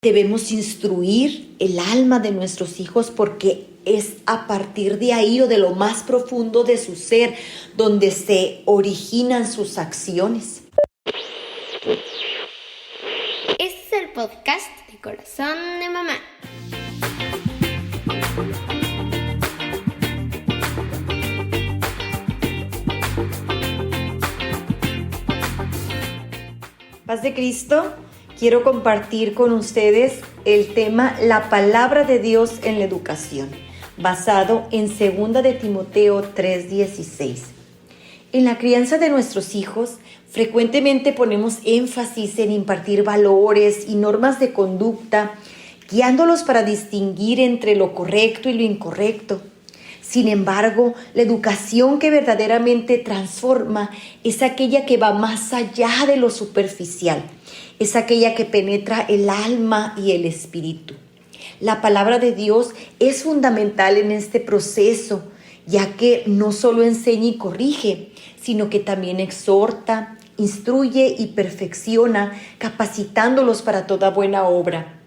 Debemos instruir el alma de nuestros hijos porque es a partir de ahí o de lo más profundo de su ser donde se originan sus acciones. Este es el podcast de Corazón de Mamá. Paz de Cristo. Quiero compartir con ustedes el tema La palabra de Dios en la educación, basado en 2 de Timoteo 3:16. En la crianza de nuestros hijos, frecuentemente ponemos énfasis en impartir valores y normas de conducta, guiándolos para distinguir entre lo correcto y lo incorrecto. Sin embargo, la educación que verdaderamente transforma es aquella que va más allá de lo superficial. Es aquella que penetra el alma y el espíritu. La palabra de Dios es fundamental en este proceso, ya que no solo enseña y corrige, sino que también exhorta, instruye y perfecciona, capacitándolos para toda buena obra.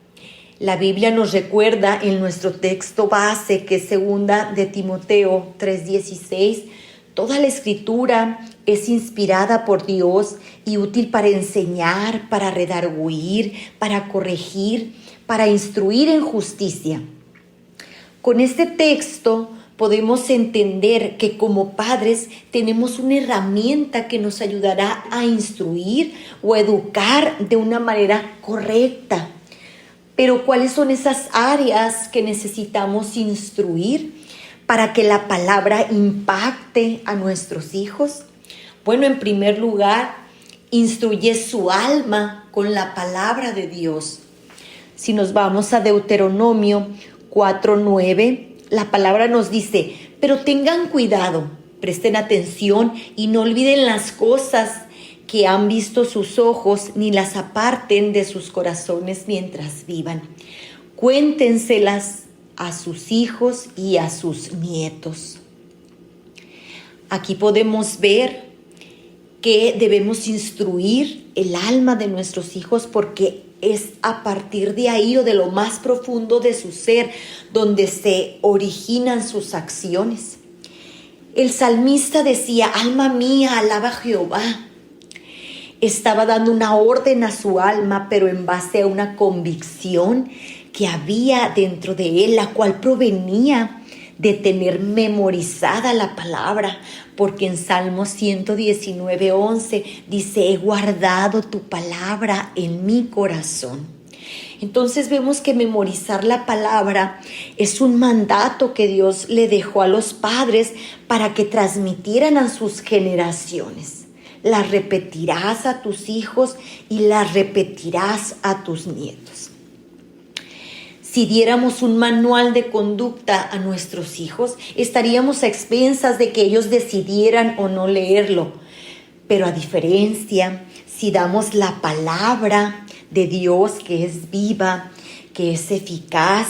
La Biblia nos recuerda en nuestro texto base, que es 2 de Timoteo 3:16, toda la escritura es inspirada por Dios y útil para enseñar, para redarguir, para corregir, para instruir en justicia. Con este texto podemos entender que como padres tenemos una herramienta que nos ayudará a instruir o educar de una manera correcta. Pero ¿cuáles son esas áreas que necesitamos instruir para que la palabra impacte a nuestros hijos? Bueno, en primer lugar, instruye su alma con la palabra de Dios. Si nos vamos a Deuteronomio 4:9, la palabra nos dice: pero tengan cuidado, presten atención y no olviden las cosas que han visto sus ojos, ni las aparten de sus corazones mientras vivan. Cuéntenselas a sus hijos y a sus nietos. Aquí podemos ver que debemos instruir el alma de nuestros hijos porque es a partir de ahí o de lo más profundo de su ser donde se originan sus acciones. El salmista decía: alma mía, alaba a Jehová. Estaba dando una orden a su alma, pero en base a una convicción que había dentro de él, la cual provenía de tener memorizada la palabra, porque en Salmo 119:11 dice: he guardado tu palabra en mi corazón. Entonces vemos que memorizar la palabra es un mandato que Dios le dejó a los padres para que transmitieran a sus generaciones. Las repetirás a tus hijos y las repetirás a tus nietos. Si diéramos un manual de conducta a nuestros hijos, estaríamos a expensas de que ellos decidieran o no leerlo. Pero a diferencia, si damos la palabra de Dios, que es viva, que es eficaz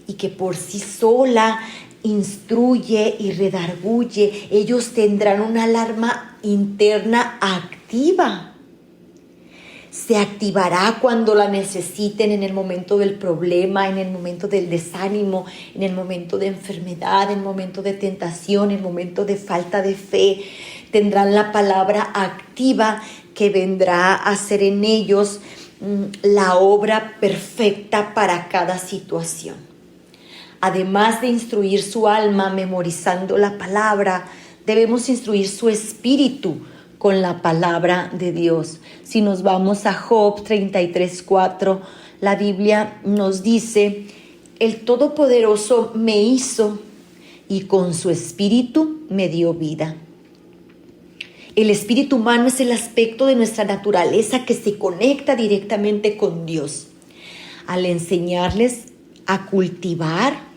y que por sí sola instruye y redarguye, ellos tendrán una alarma interna activa. Se activará cuando la necesiten, en el momento del problema, en el momento del desánimo, en el momento de enfermedad, en el momento de tentación, en el momento de falta de fe. Tendrán la palabra activa que vendrá a hacer en ellos la obra perfecta para cada situación. Además de instruir su alma memorizando la palabra, debemos instruir su espíritu con la palabra de Dios. Si nos vamos a Job 33:4, la Biblia nos dice: el Todopoderoso me hizo y con su espíritu me dio vida. El espíritu humano es el aspecto de nuestra naturaleza que se conecta directamente con Dios. Al enseñarles a cultivar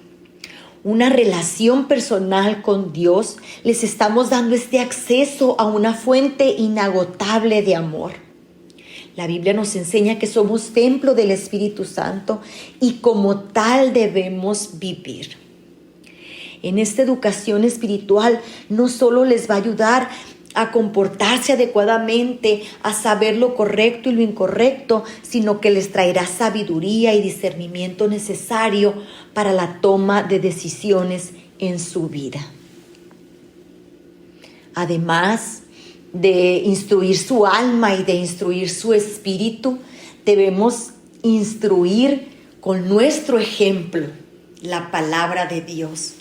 una relación personal con Dios, les estamos dando este acceso a una fuente inagotable de amor. La Biblia nos enseña que somos templo del Espíritu Santo y como tal debemos vivir. En esta educación espiritual no solo les va a ayudar a comportarse adecuadamente, a saber lo correcto y lo incorrecto, sino que les traerá sabiduría y discernimiento necesario para la toma de decisiones en su vida. Además de instruir su alma y de instruir su espíritu, debemos instruir con nuestro ejemplo la palabra de Dios.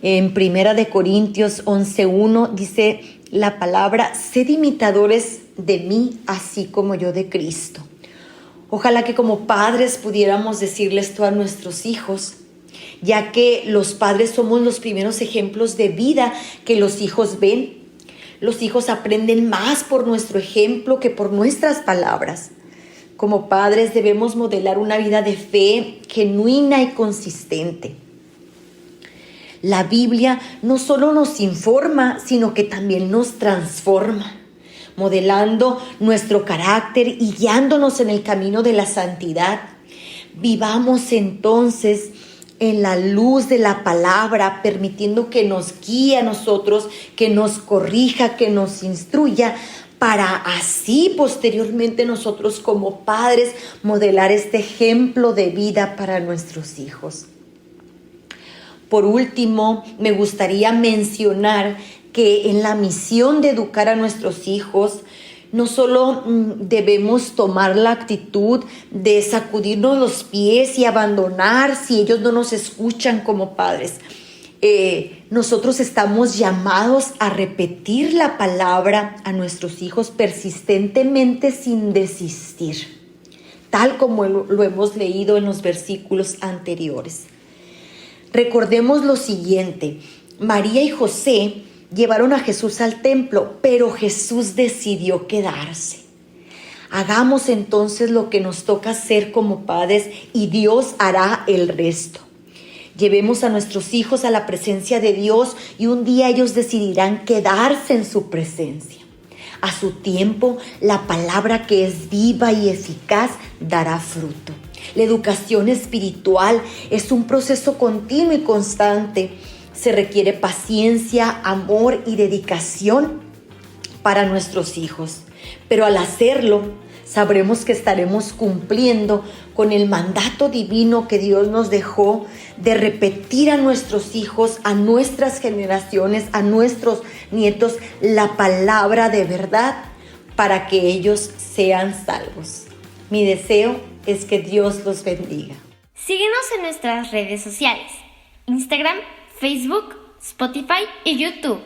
En 1 Corintios 11:1 dice la palabra: sed imitadores de mí, así como yo de Cristo. Ojalá que como padres pudiéramos decirle esto a nuestros hijos, ya que los padres somos los primeros ejemplos de vida que los hijos ven. Los hijos aprenden más por nuestro ejemplo que por nuestras palabras. Como padres debemos modelar una vida de fe genuina y consistente. La Biblia no solo nos informa, sino que también nos transforma, modelando nuestro carácter y guiándonos en el camino de la santidad. Vivamos entonces en la luz de la palabra, permitiendo que nos guíe a nosotros, que nos corrija, que nos instruya, para así posteriormente nosotros como padres modelar este ejemplo de vida para nuestros hijos. Por último, me gustaría mencionar que en la misión de educar a nuestros hijos, no solo debemos tomar la actitud de sacudirnos los pies y abandonar si ellos no nos escuchan como padres. Nosotros estamos llamados a repetir la palabra a nuestros hijos persistentemente sin desistir, tal como lo hemos leído en los versículos anteriores. Recordemos lo siguiente: María y José llevaron a Jesús al templo, pero Jesús decidió quedarse. Hagamos entonces lo que nos toca hacer como padres y Dios hará el resto. Llevemos a nuestros hijos a la presencia de Dios y un día ellos decidirán quedarse en su presencia. A su tiempo, la palabra que es viva y eficaz dará fruto. La educación espiritual es un proceso continuo y constante. Se requiere paciencia, amor y dedicación para nuestros hijos. Pero al hacerlo, sabremos que estaremos cumpliendo con el mandato divino que Dios nos dejó de repetir a nuestros hijos, a nuestras generaciones, a nuestros nietos, la palabra de verdad para que ellos sean salvos. Mi deseo es que Dios los bendiga. Síguenos en nuestras redes sociales: Instagram, Facebook, Spotify y YouTube.